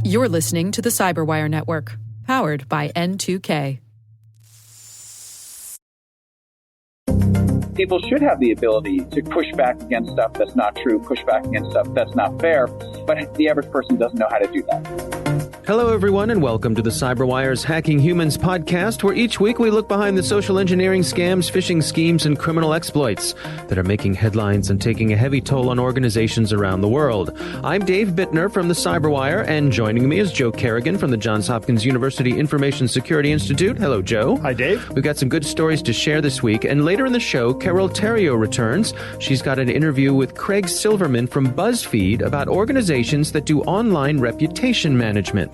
You're listening to the Cyberwire Network, powered by N2K. People should have the ability to push back against stuff that's not true, push back against stuff that's not fair, but the average person doesn't know how to do that. Hello, everyone, and welcome to the CyberWire's Hacking Humans podcast, where each week we look behind the social engineering scams, phishing schemes, and criminal exploits that are making headlines and taking a heavy toll on organizations around the world. I'm Dave Bittner from the CyberWire, and joining me is Joe Kerrigan from the Johns Hopkins University Information Security Institute. Hello, Joe. Hi, Dave. We've got some good stories to share this week, and later in the show, Carol Theriault returns. She's got an interview with Craig Silverman from BuzzFeed about organizations that do online reputation management.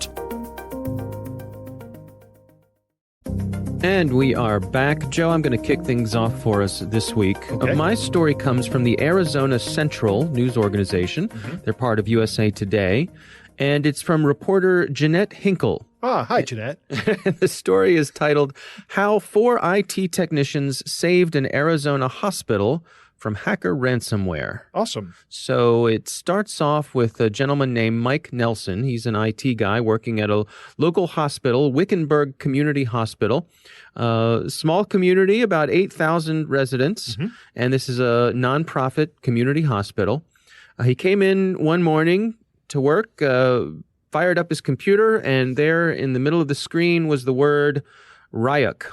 And we are back. Joe, I'm going to kick things off for us this week. Okay. My story comes from the Arizona Central news organization. Mm-hmm. They're part of USA Today. And it's from reporter Jeanette Hinkle. Hi, Jeanette. The story is titled, How 4 IT Technicians Saved an Arizona Hospital from Hacker Ransomware. Awesome. So it starts off with a gentleman named Mike Nelson. He's an IT guy working at a local hospital, Wickenburg Community Hospital. Small community, about 8,000 residents. Mm-hmm. And this is a nonprofit community hospital. He came in one morning to work, fired up his computer, and there in the middle of the screen was the word Ryuk.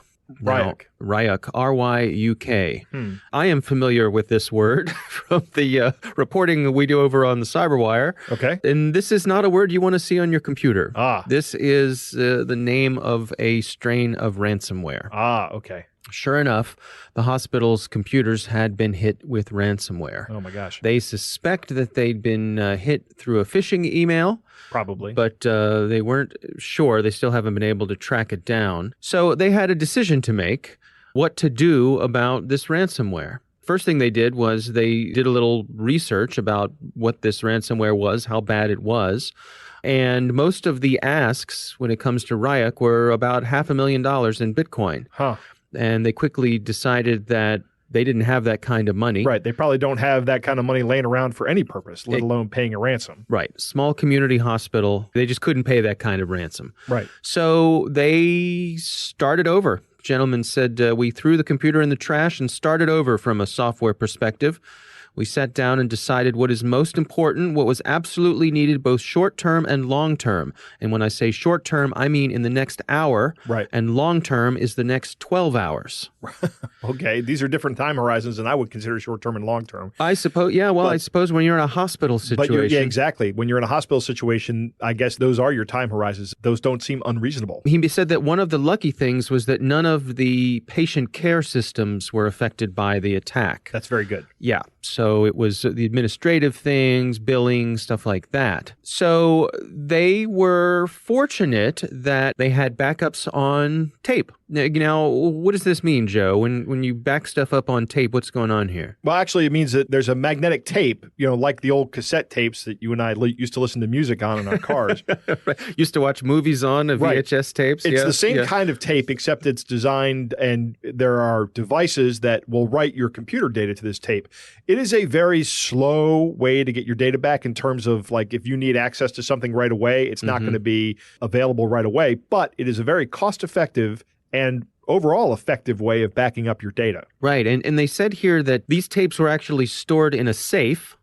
Ryuk. Ryuk, R-Y-U-K. I am familiar with this word from the reporting we do over on the CyberWire. Okay. And this is not a word you want to see on your computer. This is the name of a strain of ransomware. Okay. Sure enough, the hospital's computers had been hit with ransomware. Oh, my gosh. They suspect that they'd been hit through a phishing email. Probably. But they weren't sure. They still haven't been able to track it down. So they had a decision to make, what to do about this ransomware. First thing they did was they did a little research about what this ransomware was, how bad it was. And most of the asks when it comes to Ryuk were about $500,000 in Bitcoin. And they quickly decided that they didn't have that kind of money. Right. They probably don't have that kind of money laying around for any purpose, let alone paying a ransom. Right. Small community hospital. They just couldn't pay that kind of ransom. Right. So they started over. Gentleman said, we threw the computer in the trash and started over from a software perspective. We sat down and decided what is most important, what was absolutely needed, both short-term and long-term. And when I say short-term, I mean in the next hour. Right. And long-term is the next 12 hours. Okay. These are different time horizons than I would consider short-term and long-term. I suppose, yeah, well, I suppose when you're in a hospital situation. Yeah, exactly. When you're in a hospital situation, I guess those are your time horizons. Those don't seem unreasonable. He said that one of the lucky things was that none of the patient care systems were affected by the attack. That's very good. Yeah. So it was the administrative things, billing, stuff like that. So they were fortunate that they had backups on tape. Now, what does this mean, Joe? When you back stuff up on tape, what's going on here? Well, actually, it means that there's a magnetic tape, like the old cassette tapes that you and I used to listen to music on in our cars. Right. Used to watch movies on VHS tapes. It's the same kind of tape, except it's designed and there are devices that will write your computer data to this tape. It is a very slow way to get your data back in terms of like if you need access to something right away, it's not going to be available right away, but it is a very cost-effective and overall effective way of backing up your data. Right. And they said here that these tapes were actually stored in a safe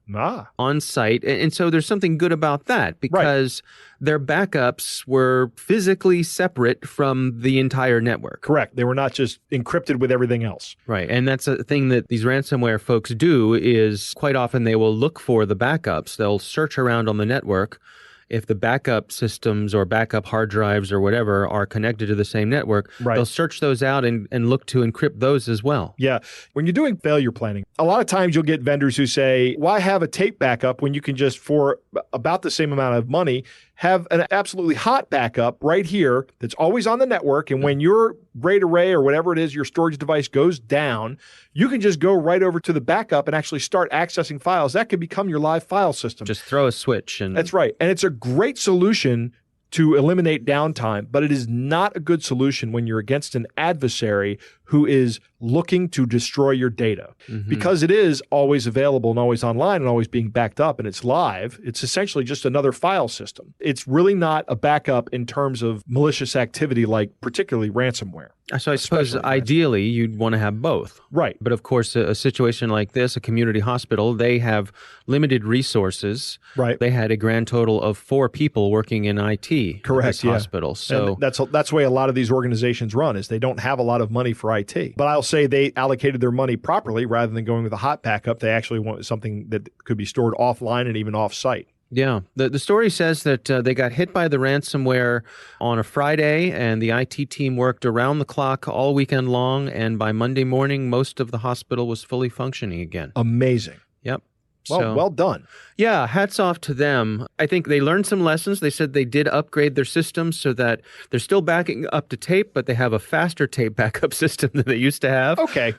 on site. And so there's something good about that because their backups were physically separate from the entire network. Correct. They were not just encrypted with everything else. Right. And that's a thing that these ransomware folks do is quite often they will look for the backups. They'll search around on the network. If the backup systems or backup hard drives or whatever are connected to the same network, they'll search those out and look to encrypt those as well. Yeah. When you're doing failure planning, a lot of times you'll get vendors who say, why have a tape backup when you can just, for about the same amount of money, have an absolutely hot backup right here that's always on the network. And when your RAID array or whatever it is, your storage device goes down, you can just go right over to the backup and actually start accessing files. That could become your live file system. Just throw a switch. That's right. And it's a great solution to eliminate downtime, but it is not a good solution when you're against an adversary who is looking to destroy your data. Because it is always available and always online and always being backed up and it's live, it's essentially just another file system. It's really not a backup in terms of malicious activity like particularly ransomware. So I suppose Especially ideally you'd want to have both. Right. But of course, a situation like this, a community hospital, they have limited resources. Right. They had a grand total of 4 people working in IT Correct, at this yeah. hospital. So And that's the way a lot of these organizations run is they don't have a lot of money for IT. But I'll say they allocated their money properly rather than going with a hot backup. They actually want something that could be stored offline and even off-site. yeah, the story says that they got hit by the ransomware on a Friday, and the IT team worked around the clock all weekend long, and by Monday morning, most of the hospital was fully functioning again. Amazing. Yep. Well done. Yeah, hats off to them. I think they learned some lessons. They said they did upgrade their system so that they're still backing up to tape, but they have a faster tape backup system than they used to have. Okay.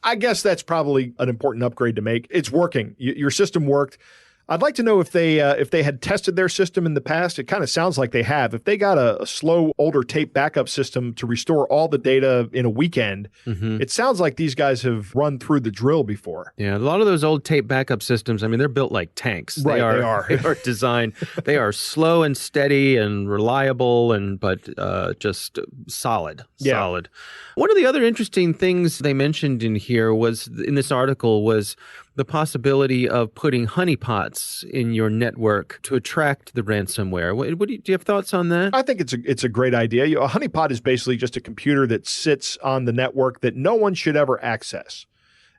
I guess that's probably an important upgrade to make. It's working. Your system worked. I'd like to know if they had tested their system in the past. It kind of sounds like they have. If they got a slow, older tape backup system to restore all the data in a weekend, it sounds like these guys have run through the drill before. Yeah, a lot of those old tape backup systems, I mean, they're built like tanks. Right, they are. They are designed. They are slow and steady and reliable, but just solid. Yeah. Solid. One of the other interesting things they mentioned in here was, in this article, was the possibility of putting honeypots in your network to attract the ransomware. Do you have thoughts on that? I think it's a great idea. A honeypot is basically just a computer that sits on the network that no one should ever access.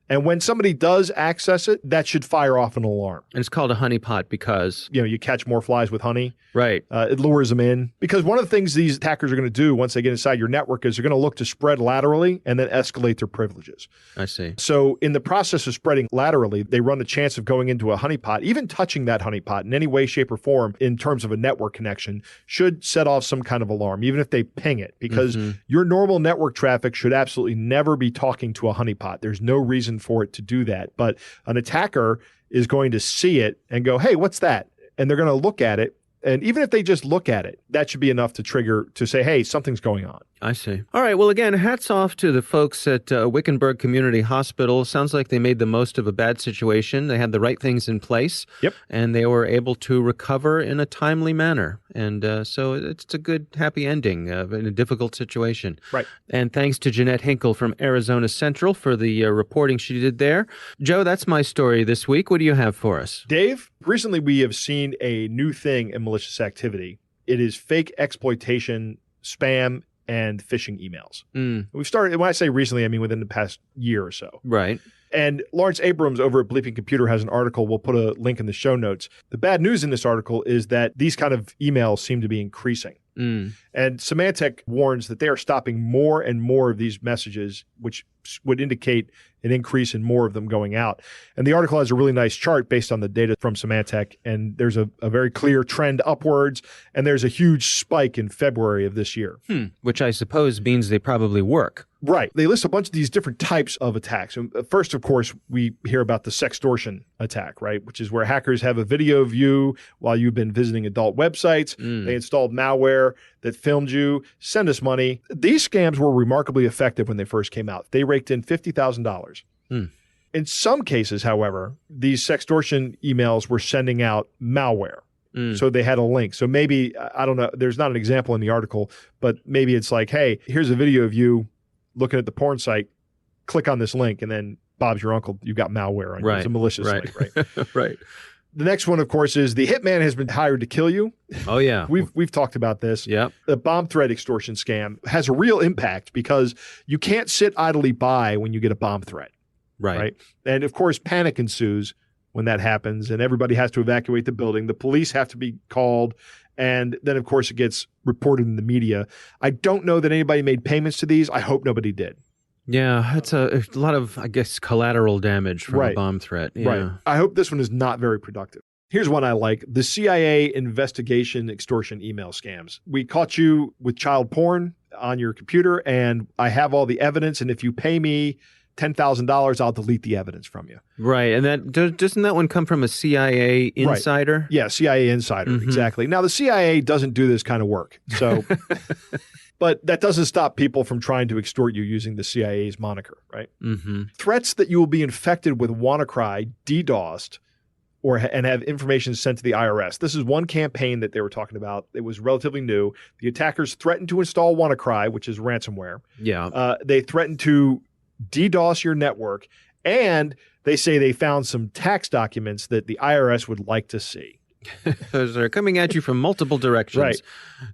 And when somebody does access it, that should fire off an alarm. And it's called a honeypot because... You catch more flies with honey. Right. It lures them in. Because one of the things these attackers are going to do once they get inside your network is they're going to look to spread laterally and then escalate their privileges. I see. So in the process of spreading laterally, they run a chance of going into a honeypot. Even touching that honeypot in any way, shape, or form in terms of a network connection should set off some kind of alarm, even if they ping it. Because your normal network traffic should absolutely never be talking to a honeypot. There's no reason for it to do that. But an attacker is going to see it and go, hey, what's that? And they're going to look at it. And even if they just look at it, that should be enough to say, hey, something's going on. I see. All right. Well, again, hats off to the folks at Wickenburg Community Hospital. Sounds like they made the most of a bad situation. They had the right things in place. Yep. And they were able to recover in a timely manner. And so it's a good, happy ending in a difficult situation. Right. And thanks to Jeanette Hinkle from Arizona Central for the reporting she did there. Joe, that's my story this week. What do you have for us? Dave, recently we have seen a new thing in malicious activity. It is fake exploitation, spam, and phishing emails. We've started, when I say recently, I mean within the past year or so. Right. And Lawrence Abrams over at Bleeping Computer has an article. We'll put a link in the show notes. The bad news in this article is that these kind of emails seem to be increasing. And Symantec warns that they are stopping more and more of these messages, which would indicate an increase in more of them going out. And the article has a really nice chart based on the data from Symantec. And there's a very clear trend upwards. And there's a huge spike in February of this year. Which I suppose means they probably work. Right. They list a bunch of these different types of attacks. And first, of course, we hear about the sextortion attack, right? Which is where hackers have a video of you while you've been visiting adult websites. They installed malware that filmed you. Send us money. These scams were remarkably effective when they first came out. They raked in $50,000. In some cases, however, these sextortion emails were sending out malware. So they had a link. So maybe, I don't know, there's not an example in the article, but maybe it's like, hey, here's a video of you looking at the porn site, click on this link, and then Bob's your uncle, you've got malware on you. It's a malicious link, right? Right. The next one, of course, is the hitman has been hired to kill you. Oh, yeah. We've talked about this. Yep. The bomb threat extortion scam has a real impact because you can't sit idly by when you get a bomb threat. Right. And of course, panic ensues when that happens, and everybody has to evacuate the building. The police have to be called. And then, of course, it gets reported in the media. I don't know that anybody made payments to these. I hope nobody did. Yeah, it's a lot of, I guess, collateral damage from a bomb threat. Yeah. Right. I hope this one is not very productive. Here's one I like. The CIA investigation extortion email scams. We caught you with child porn on your computer, and I have all the evidence. And if you pay me $10,000, I'll delete the evidence from you. Right. And doesn't that one come from a CIA insider? Right. Yeah, CIA insider. Exactly. Now, the CIA doesn't do this kind of work. So But that doesn't stop people from trying to extort you using the CIA's moniker, right? Mm-hmm. Threats that you will be infected with WannaCry, DDoSed, and have information sent to the IRS. This is one campaign that they were talking about. It was relatively new. The attackers threatened to install WannaCry, which is ransomware. Yeah. They threatened to DDoS your network, and they say they found some tax documents that the IRS would like to see. Those are coming at you from multiple directions. Right.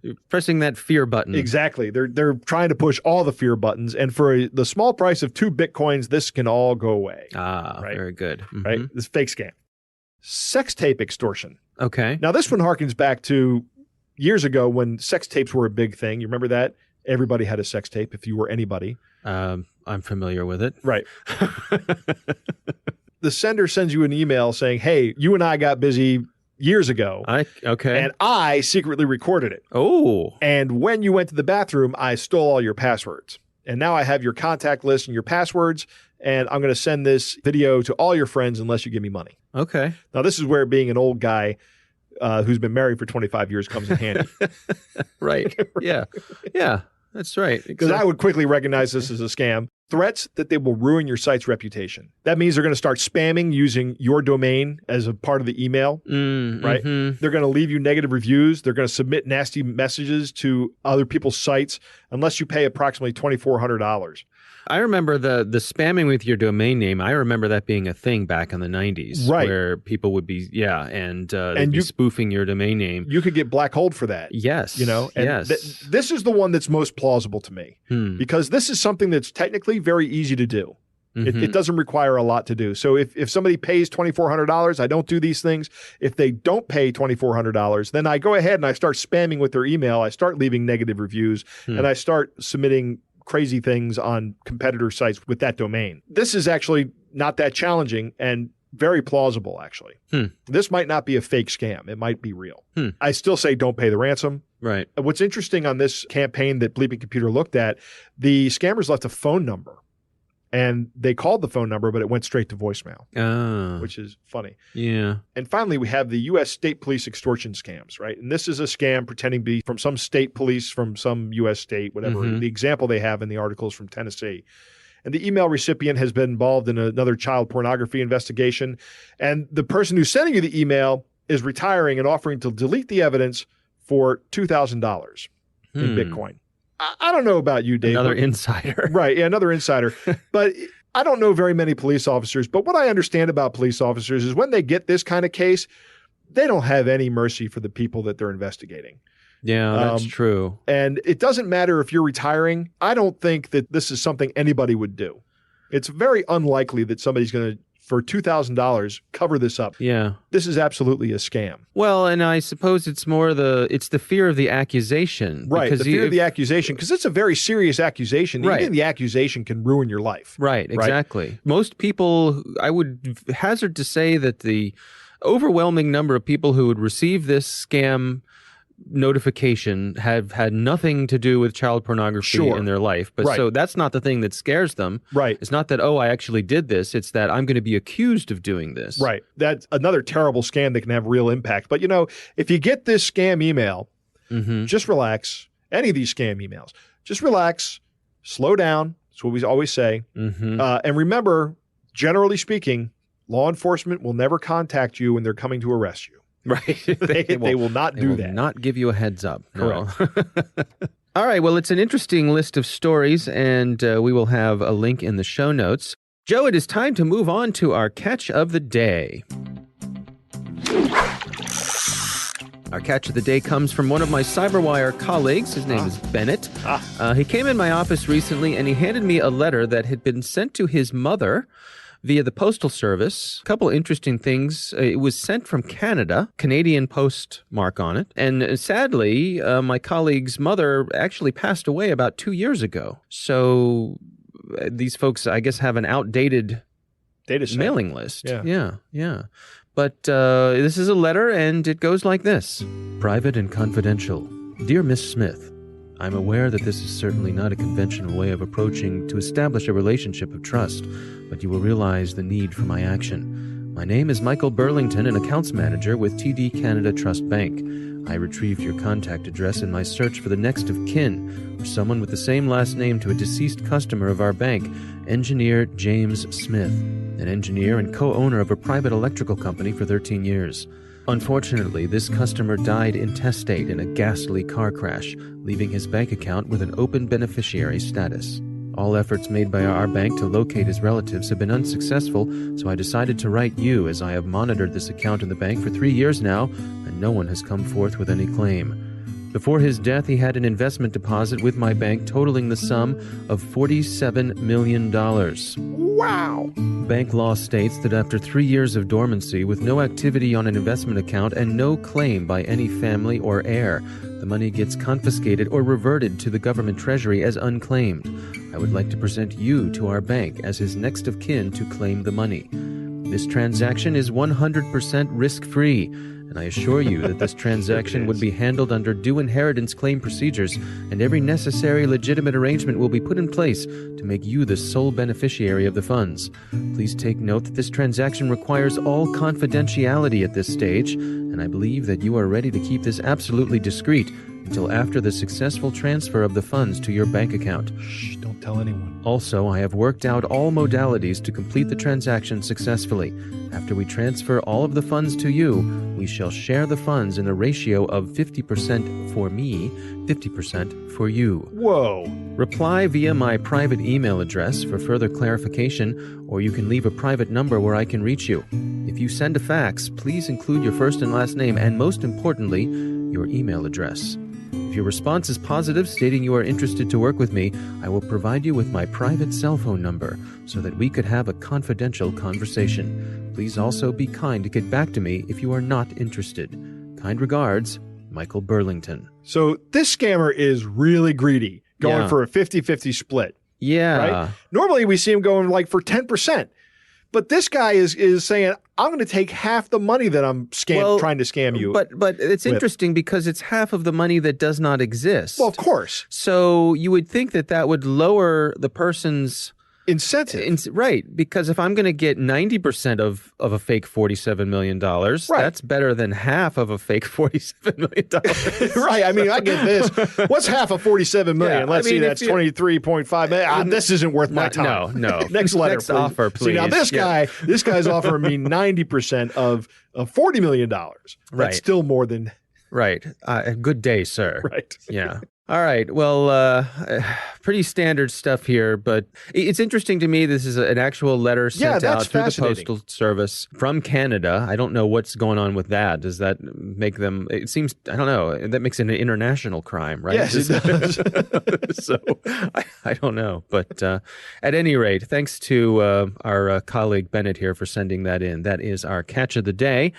You're pressing that fear button. Exactly. They're trying to push all the fear buttons, and for the small price of 2 Bitcoins, this can all go away. Right. Very good. Mm-hmm. Right? This fake scam. Sex tape extortion. Okay. Now, this one harkens back to years ago when sex tapes were a big thing. You remember that? Everybody had a sex tape if you were anybody. I'm familiar with it. Right. The sender sends you an email saying, hey, you and I got busy years ago. Okay. And I secretly recorded it. Oh. And when you went to the bathroom, I stole all your passwords. And now I have your contact list and your passwords, and I'm going to send this video to all your friends unless you give me money. Okay. Now, this is where being an old guy who's been married for 25 years comes in handy. Right. Yeah. Yeah. That's right. Because I would quickly recognize this as a scam. Threats that they will ruin your site's reputation. That means they're going to start spamming using your domain as a part of the email, right? Mm-hmm. They're going to leave you negative reviews. They're going to submit nasty messages to other people's sites unless you pay approximately $2,400. I remember the spamming with your domain name. I remember that being a thing back in the 90s. Right. Where people would be, and they'd be spoofing your domain name. You could get black holed for that. Yes. You know? And yes. This is the one that's most plausible to me because this is something that's technically very easy to do. Mm-hmm. It doesn't require a lot to do. So if somebody pays $2,400, I don't do these things. If they don't pay $2,400, then I go ahead and I start spamming with their email. I start leaving negative reviews and I start submitting crazy things on competitor sites with that domain. This is actually not that challenging and very plausible, actually. This might not be a fake scam. It might be real. I still say don't pay the ransom. Right. What's interesting on this campaign that Bleeping Computer looked at, the scammers left a phone number. And they called the phone number, but it went straight to voicemail, which is funny. Yeah. And finally, we have the U.S. state police extortion scams, right? And this is a scam pretending to be from some state police from some U.S. state, whatever. The example they have in the article is from Tennessee. And the email recipient has been involved in another child pornography investigation. And the person who's sending you the email is retiring and offering to delete the evidence for $2,000 in Bitcoin. I don't know about you, Dave. Another insider. Right. Yeah, another insider. But I don't know very many police officers. But what I understand about police officers is when they get this kind of case, they don't have any mercy for the people that they're investigating. Yeah, that's true. And it doesn't matter if you're retiring. I don't think that this is something anybody would do. It's very unlikely that somebody's going to, for $2,000, cover this up. Yeah. This is absolutely a scam. Well, and I suppose it's more the fear of the accusation. Right, the fear of the accusation, because it's a very serious accusation. Right. Even the accusation can ruin your life. Right, exactly. Right? Most people, I would hazard to say that the overwhelming number of people who would receive this scam notification have had nothing to do with child pornography in their life. But so that's not the thing that scares them. Right. It's not that, I actually did this. It's that I'm going to be accused of doing this. Right. That's another terrible scam that can have real impact. But, if you get this scam email, just relax. Any of these scam emails, just relax, slow down. That's what we always say. And remember, generally speaking, law enforcement will never contact you when they're coming to arrest you. Right. They will not do that. Not give you a heads up. Correct. No. All right. Well, it's an interesting list of stories, and we will have a link in the show notes. Joe, it is time to move on to our catch of the day. Our catch of the day comes from one of my CyberWire colleagues. His name is Bennett. He came in my office recently, and he handed me a letter that had been sent to his mother via the Postal Service. A couple interesting things. It was sent from Canada, Canadian postmark on it. And sadly, my colleague's mother actually passed away about 2 years ago. So these folks, I guess, have an outdated mailing list. Yeah. But this is a letter, and it goes like this. Private and confidential. Dear Miss Smith, I'm aware that this is certainly not a conventional way of approaching to establish a relationship of trust, but you will realize the need for my action. My name is Michael Burlington, an accounts manager with TD Canada Trust Bank. I retrieved your contact address in my search for the next of kin, or someone with the same last name to a deceased customer of our bank, Engineer James Smith, an engineer and co-owner of a private electrical company for 13 years. Unfortunately, this customer died intestate in a ghastly car crash, leaving his bank account with an open beneficiary status. All efforts made by our bank to locate his relatives have been unsuccessful, so I decided to write you, as I have monitored this account in the bank for 3 years now, and no one has come forth with any claim. Before his death, he had an investment deposit with my bank totaling the sum of $47 million. Wow! Bank law states that after 3 years of dormancy with no activity on an investment account and no claim by any family or heir, the money gets confiscated or reverted to the government treasury as unclaimed. I would like to present you to our bank as his next of kin to claim the money. This transaction is 100% risk-free, and I assure you that this transaction would be handled under due inheritance claim procedures, and every necessary legitimate arrangement will be put in place to make you the sole beneficiary of the funds. Please take note that this transaction requires all confidentiality at this stage, and I believe that you are ready to keep this absolutely discreet until after the successful transfer of the funds to your bank account. Shh, don't tell anyone. Also, I have worked out all modalities to complete the transaction successfully. After we transfer all of the funds to you, we shall share the funds in a ratio of 50% for me, 50% for you. Whoa. Reply via my private email address for further clarification, or you can leave a private number where I can reach you. If you send a fax, please include your first and last name and, most importantly, your email address. If your response is positive, stating you are interested to work with me, I will provide you with my private cell phone number so that we could have a confidential conversation. Please also be kind to get back to me if you are not interested. Kind regards, Michael Burlington. So this scammer is really greedy, going Yeah. for a 50-50 split. Yeah. Right? Normally we see him going like for 10%. But this guy is saying, I'm going to take half the money that I'm trying to scam you. But it's interesting because it's half of the money that does not exist. Well, of course. So you would think that would lower the person's incentive. Right, because if I'm going to get 90% of a fake $47 million, that's better than half of a fake $47 million. Right, I mean, I get this. What's half of $47 million? Yeah, Let's see, that's $23.5 million. This isn't worth my time. No. Next letter, Next please. offer, please. See, now this guy's offering me 90% of $40 million. That's Right. still more than... Right. Good day, sir. Right. Yeah. All right. Well, pretty standard stuff here, but it's interesting to me. This is an actual letter sent out through the Postal Service from Canada. I don't know what's going on with that. Does that make them, it seems, I don't know, that makes it an international crime, right? Yes, it does. So I don't know. But at any rate, thanks to our colleague Bennett here for sending that in. That is our catch of the day.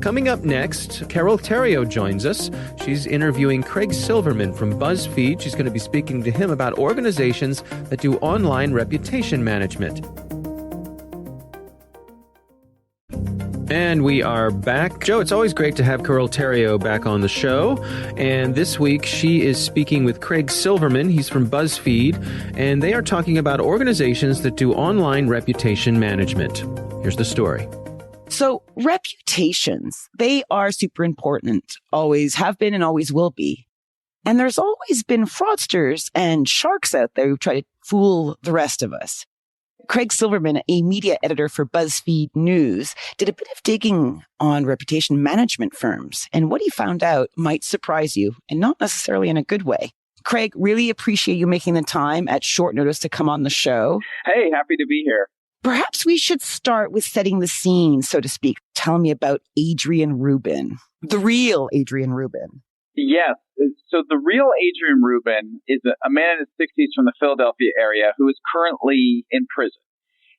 Coming up next, Carol Theriault joins us. She's interviewing Craig Silverman from BuzzFeed. She's going to be speaking to him about organizations that do online reputation management. And we are back. Joe, it's always great to have Carol Theriault back on the show. And this week, she is speaking with Craig Silverman. He's from BuzzFeed. And they are talking about organizations that do online reputation management. Here's the story. So reputations, they are super important, always have been and always will be. And there's always been fraudsters and sharks out there who try to fool the rest of us. Craig Silverman, a media editor for BuzzFeed News, did a bit of digging on reputation management firms, and what he found out might surprise you, and not necessarily in a good way. Craig, really appreciate you making the time at short notice to come on the show. Hey, happy to be here. Perhaps we should start with setting the scene, so to speak. Tell me about Adrian Rubin, the real Adrian Rubin. Yes. So the real Adrian Rubin is a man in his 60s from the Philadelphia area who is currently in prison.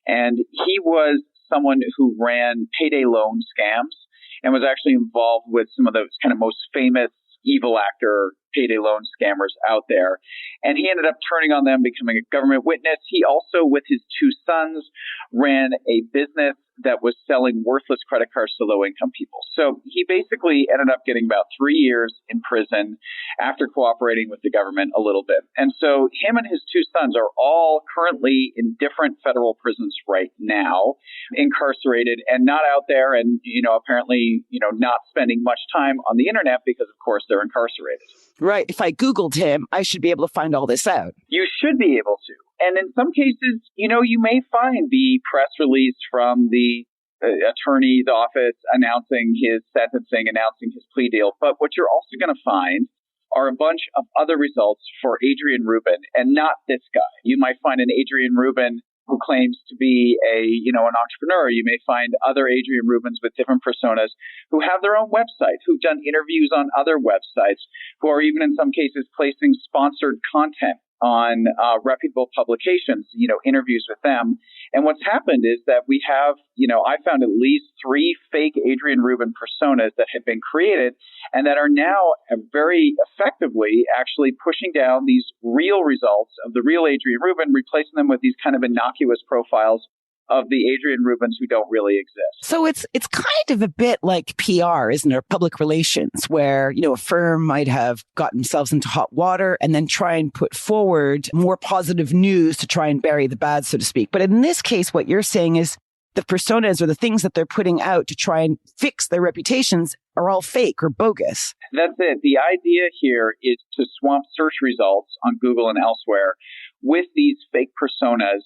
And he was someone who ran payday loan scams and was actually involved with some of those kind of most famous evil actor payday loan scammers out there. And he ended up turning on them, becoming a government witness. He also, with his two sons, ran a business that was selling worthless credit cards to low-income people. So he basically ended up getting about 3 years in prison after cooperating with the government a little bit. And so him and his two sons are all currently in different federal prisons right now, incarcerated and not out there and, apparently, not spending much time on the internet because, of course, they're incarcerated. Right. If I Googled him, I should be able to find all this out. You should be able to. And in some cases, you may find the press release from the attorney's office announcing his sentencing, announcing his plea deal. But what you're also going to find are a bunch of other results for Adrian Rubin and not this guy. You might find an Adrian Rubin who claims to be an entrepreneur. You may find other Adrian Rubins with different personas who have their own website, who've done interviews on other websites, who are even in some cases placing sponsored content on reputable publications, interviews with them. And what's happened is that we have, I found at least 3 fake Adrian Rubin personas that have been created and that are now very effectively actually pushing down these real results of the real Adrian Rubin, replacing them with these kind of innocuous profiles of the Adrian Rubins who don't really exist. So it's kind of a bit like PR, isn't it? Public relations, where, a firm might have gotten themselves into hot water and then try and put forward more positive news to try and bury the bad, so to speak. But in this case, what you're saying is the personas or the things that they're putting out to try and fix their reputations are all fake or bogus. That's it. The idea here is to swamp search results on Google and elsewhere with these fake personas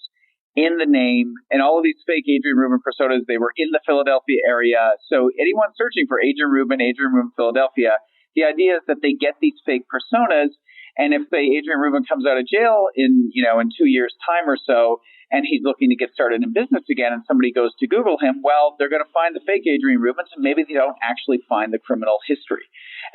in the name, and all of these fake Adrian Rubin personas, they were in the Philadelphia area. So anyone searching for Adrian Rubin, Philadelphia, the idea is that they get these fake personas. And if, say, Adrian Rubin comes out of jail in 2 years' time or so, and he's looking to get started in business again, and somebody goes to Google him, well, they're going to find the fake Adrian Rubins, and maybe they don't actually find the criminal history.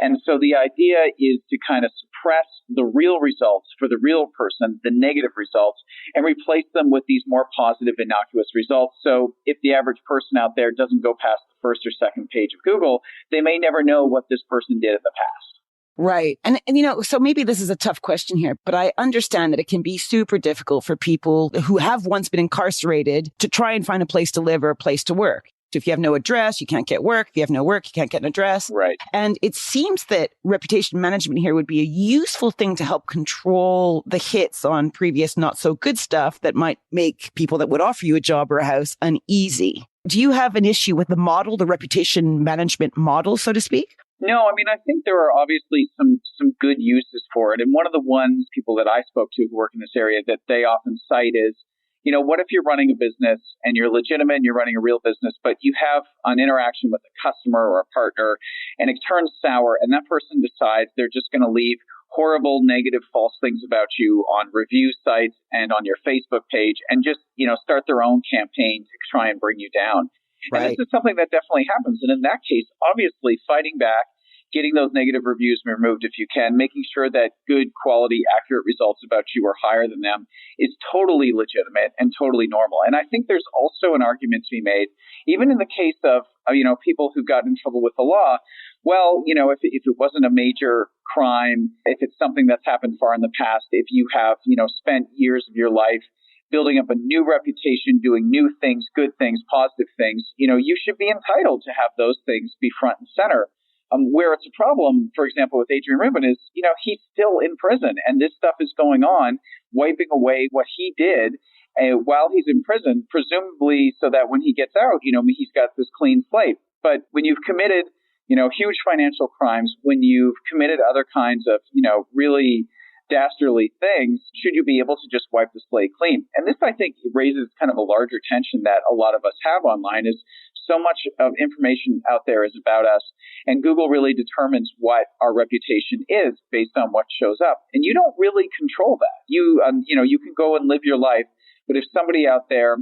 And so the idea is to kind of suppress the real results for the real person, the negative results, and replace them with these more positive, innocuous results. So if the average person out there doesn't go past the first or second page of Google, they may never know what this person did in the past. Right. And so maybe this is a tough question here, but I understand that it can be super difficult for people who have once been incarcerated to try and find a place to live or a place to work. So if you have no address, you can't get work. If you have no work, you can't get an address. Right. And it seems that reputation management here would be a useful thing to help control the hits on previous not so good stuff that might make people that would offer you a job or a house uneasy. Do you have an issue with the model, the reputation management model, so to speak? No, I think there are obviously some good uses for it. And one of the ones people that I spoke to who work in this area that they often cite is, what if you're running a business and you're legitimate and you're running a real business, but you have an interaction with a customer or a partner and it turns sour and that person decides they're just going to leave horrible, negative, false things about you on review sites and on your Facebook page and just, start their own campaign to try and bring you down. Right. And this is something that definitely happens. And in that case, obviously fighting back, getting those negative reviews removed if you can, making sure that good quality, accurate results about you are higher than them is totally legitimate and totally normal. And I think there's also an argument to be made, even in the case of, people who got in trouble with the law. Well, if it wasn't a major crime, if it's something that's happened far in the past, if you have, spent years of your life building up a new reputation, doing new things, good things, positive things, you should be entitled to have those things be front and center. Where it's a problem, for example, with Adrian Rubin is, he's still in prison and this stuff is going on, wiping away what he did while he's in prison, presumably so that when he gets out, he's got this clean slate. But when you've committed, huge financial crimes, when you've committed other kinds of, really dastardly things, should you be able to just wipe the slate clean? And this, I think, raises kind of a larger tension that a lot of us have online is so much of information out there is about us. And Google really determines what our reputation is based on what shows up. And you don't really control that. You can go and live your life. But if somebody out there,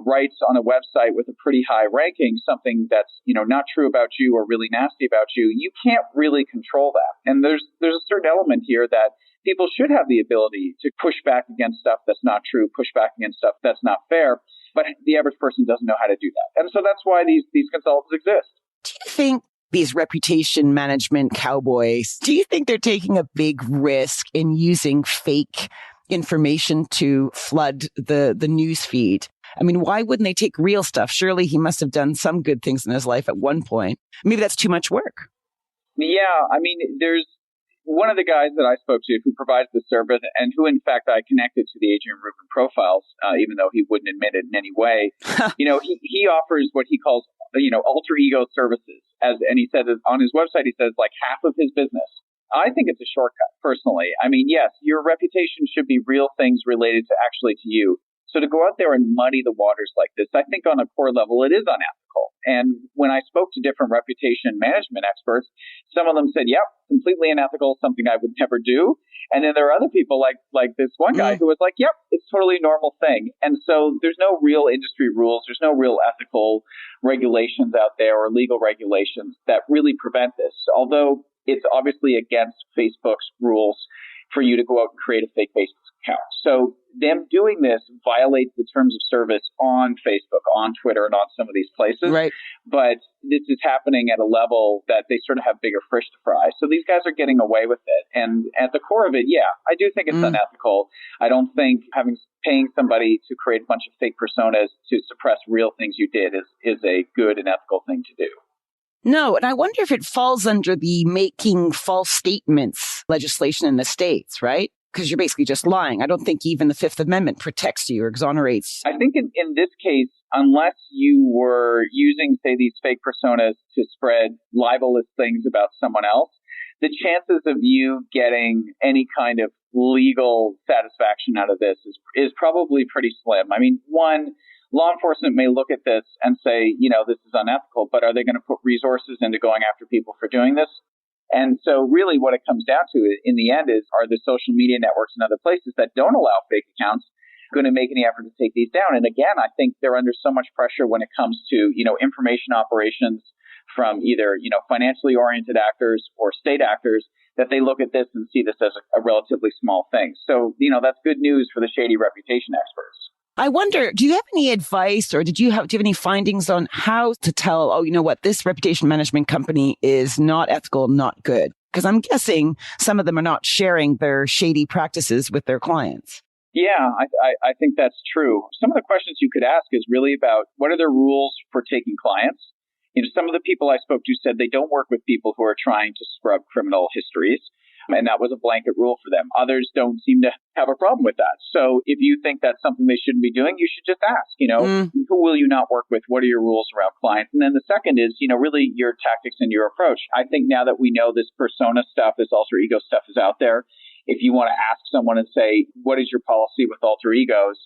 writes on a website with a pretty high ranking, something that's, not true about you or really nasty about you, you can't really control that. And there's a certain element here that people should have the ability to push back against stuff that's not true, push back against stuff that's not fair. But the average person doesn't know how to do that. And so that's why these consultants exist. Do you think these reputation management cowboys, do you think they're taking a big risk in using fake information to flood the news feed? I mean, why wouldn't they take real stuff? Surely he must have done some good things in his life at one point. Maybe that's too much work. Yeah, I mean, there's one of the guys that I spoke to who provides the service and who, in fact, I connected to the Adrian Rubin profiles, even though he wouldn't admit it in any way. He offers what he calls, alter ego services. And he said on his website, he says like half of his business. I think it's a shortcut, personally. I mean, yes, your reputation should be real things related to you. So to go out there and muddy the waters like this, I think on a core level, it is unethical. And when I spoke to different reputation management experts, some of them said, yep, completely unethical, something I would never do. And then there are other people like this one guy who was like, yep, it's totally a normal thing. And so there's no real industry rules. There's no real ethical regulations out there or legal regulations that really prevent this. Although it's obviously against Facebook's rules for you to go out and create a fake Facebook account. So them doing this violates the terms of service on Facebook, on Twitter, and on some of these places. Right. But this is happening at a level that they sort of have bigger fish to fry. So these guys are getting away with it. And at the core of it, yeah, I do think it's unethical. I don't think paying somebody to create a bunch of fake personas to suppress real things you did is a good and ethical thing to do. No, and I wonder if it falls under the making false statements legislation in the States, right? Because you're basically just lying. I don't think even the Fifth Amendment protects you or exonerates. I think in this case, unless you were using, say, these fake personas to spread libelous things about someone else, the chances of you getting any kind of legal satisfaction out of this is probably pretty slim. I mean, one, law enforcement may look at this and say, this is unethical, but are they going to put resources into going after people for doing this? And so really what it comes down to in the end is, are the social media networks and other places that don't allow fake accounts going to make any effort to take these down? And again, I think they're under so much pressure when it comes to, information operations from either, financially oriented actors or state actors, that they look at this and see this as a relatively small thing. So, that's good news for the shady reputation experts. I wonder, do you have any advice or do you have any findings on how to tell, this reputation management company is not ethical, not good? Because I'm guessing some of them are not sharing their shady practices with their clients. Yeah, I think that's true. Some of the questions you could ask is really about what are their rules for taking clients? Some of the people I spoke to said they don't work with people who are trying to scrub criminal histories. And that was a blanket rule for them. Others don't seem to have a problem with that. So if you think that's something they shouldn't be doing, you should just ask, who will you not work with? What are your rules around clients? And then the second is, really your tactics and your approach. I think now that we know this persona stuff, this alter ego stuff is out there, if you want to ask someone and say, what is your policy with alter egos?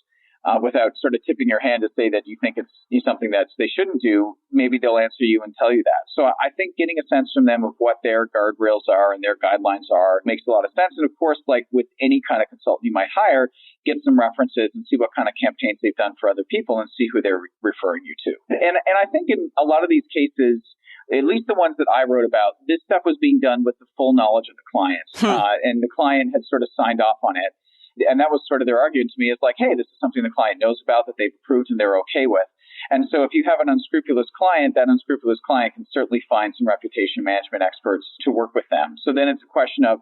Without sort of tipping your hand to say that you think it's something that they shouldn't do, maybe they'll answer you and tell you that. So I think getting a sense from them of what their guardrails are and their guidelines are makes a lot of sense. And of course, like with any kind of consultant you might hire, get some references and see what kind of campaigns they've done for other people and see who they're referring you to. And I think in a lot of these cases, at least the ones that I wrote about, this stuff was being done with the full knowledge of the client. And the client had sort of signed off on it. And that was sort of their argument to me is like, hey, this is something the client knows about, that they've approved and they're okay with. And so if you have an unscrupulous client, that unscrupulous client can certainly find some reputation management experts to work with them. So then it's a question of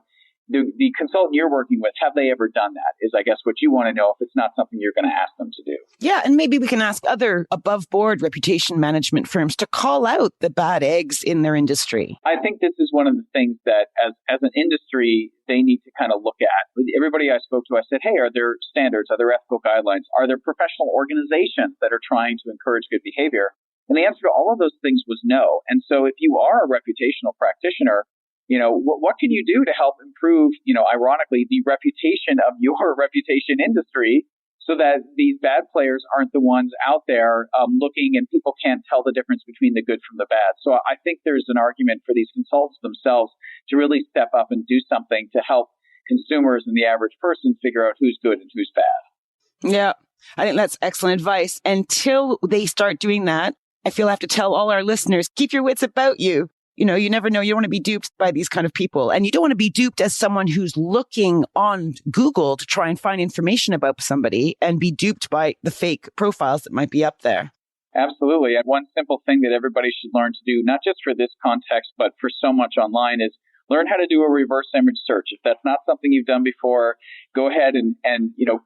the consultant you're working with, have they ever done that? Is, I guess, what you want to know if it's not something you're going to ask them to do. Yeah, and maybe we can ask other above-board reputation management firms to call out the bad eggs in their industry. I think this is one of the things that, as an industry, they need to kind of look at. Everybody I spoke to, I said, hey, are there standards? Are there ethical guidelines? Are there professional organizations that are trying to encourage good behavior? And the answer to all of those things was no. And so if you are a reputational practitioner, what can you do to help improve, ironically, the reputation of your reputation industry so that these bad players aren't the ones out there looking and people can't tell the difference between the good from the bad. So I think there's an argument for these consultants themselves to really step up and do something to help consumers and the average person figure out who's good and who's bad. Yeah, I think that's excellent advice. Until they start doing that, I feel I have to tell all our listeners, keep your wits about you. You never know. You don't want to be duped by these kind of people. And you don't want to be duped as someone who's looking on Google to try and find information about somebody and be duped by the fake profiles that might be up there. Absolutely. And one simple thing that everybody should learn to do, not just for this context, but for so much online, is learn how to do a reverse image search. If that's not something you've done before, go ahead and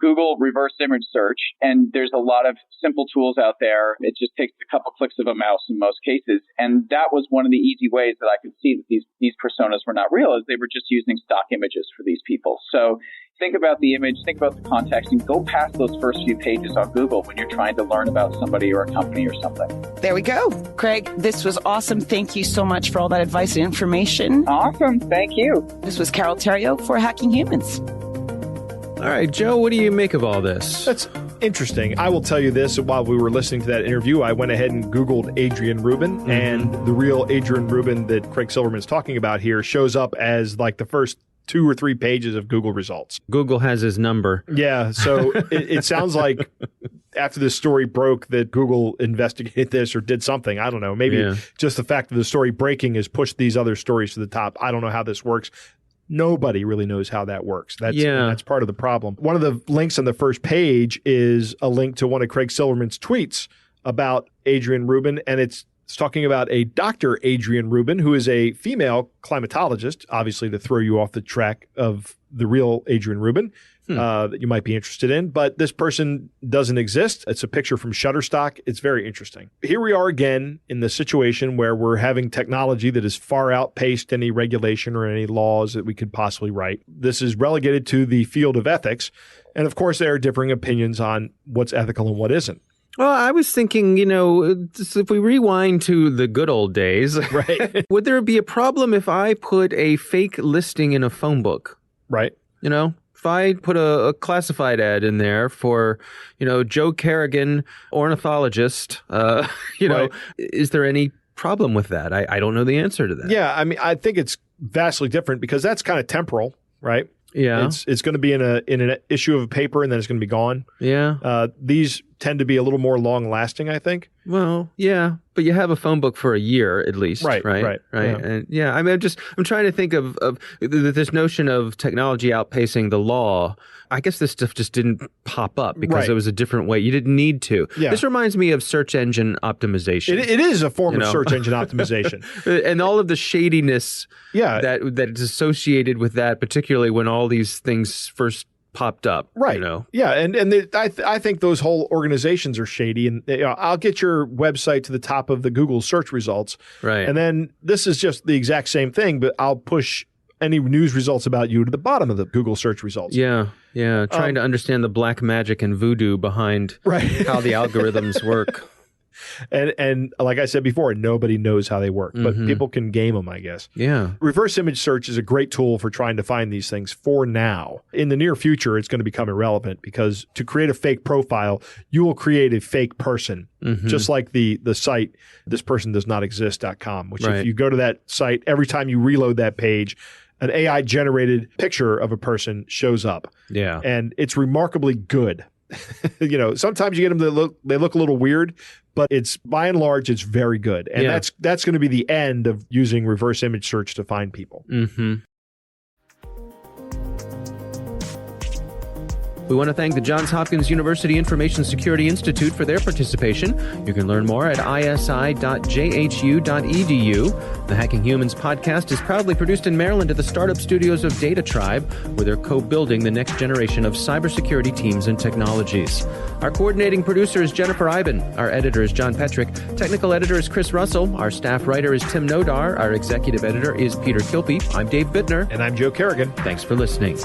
Google reverse image search. And there's a lot of simple tools out there. It just takes a couple clicks of a mouse in most cases. And that was one of the easy ways that I could see that these personas were not real, is they were just using stock images for these people. So think about the image, think about the context, and go past those first few pages on Google when you're trying to learn about somebody or a company or something. There we go. Craig, this was awesome. Thank you so much for all that advice and information. Awesome. Thank you. This was Carol Theriault for Hacking Humans. All right, Joe, what do you make of all this? That's interesting. I will tell you this. While we were listening to that interview, I went ahead and Googled Adrian Rubin, and the real Adrian Rubin that Craig Silverman's talking about here shows up as like the first 2 or 3 pages of Google results. Google has his number. Yeah, so it sounds like after this story broke that Google investigated this or did something. I don't know. Maybe just the fact of the story breaking has pushed these other stories to the top. I don't know how this works. Nobody really knows how that works. That's part of the problem. One of the links on the first page is a link to one of Craig Silverman's tweets about Adrian Rubin, and it's talking about a Dr. Adrian Rubin, who is a female climatologist, obviously to throw you off the track of the real Adrian Rubin that you might be interested in. But this person doesn't exist. It's a picture from Shutterstock. It's very interesting. Here we are again in the situation where we're having technology that has far outpaced any regulation or any laws that we could possibly write. This is relegated to the field of ethics. And of course, there are differing opinions on what's ethical and what isn't. Well, I was thinking, if we rewind to the good old days, right? Would there be a problem if I put a fake listing in a phone book? Right. If I put a classified ad in there for, Joe Kerrigan, ornithologist, right. Is there any problem with that? I don't know the answer to that. Yeah, I mean, I think it's vastly different because that's kind of temporal, right? Yeah. It's going to be in an issue of a paper and then it's going to be gone. Yeah. These tend to be a little more long lasting, I think. Well, yeah, but you have a phone book for a year at least, right? Yeah. And I mean, I'm trying to think of this notion of technology outpacing the law. I guess this stuff just didn't pop up because it was a different way. You didn't need to. Yeah. This reminds me of search engine optimization. It is a form of search engine optimization. And all of the shadiness that is associated with that, particularly when all these things first popped up. Right. Yeah. And I think those whole organizations are shady. And I'll get your website to the top of the Google search results. Right. And then this is just the exact same thing, but I'll push any news results about you to the bottom of the Google search results. Yeah. Yeah. Trying to understand the black magic and voodoo behind how the algorithms work. And like I said before, nobody knows how they work, but people can game them, I guess. Yeah. Reverse image search is a great tool for trying to find these things for now. In the near future, it's going to become irrelevant because to create a fake profile, you will create a fake person, just like the site thispersondoesnotexist.com, which if you go to that site, every time you reload that page, an AI-generated picture of a person shows up. Yeah. And it's remarkably good. Sometimes you get them they look a little weird, but it's by and large it's very good, and that's going to be the end of using reverse image search to find people. We want to thank the Johns Hopkins University Information Security Institute for their participation. You can learn more at isi.jhu.edu. The Hacking Humans podcast is proudly produced in Maryland at the startup studios of Data Tribe, where they're co-building the next generation of cybersecurity teams and technologies. Our coordinating producer is Jennifer Iben. Our editor is John Petrick. Technical editor is Chris Russell. Our staff writer is Tim Nodar. Our executive editor is Peter Kilpe. I'm Dave Bittner. And I'm Joe Kerrigan. Thanks for listening.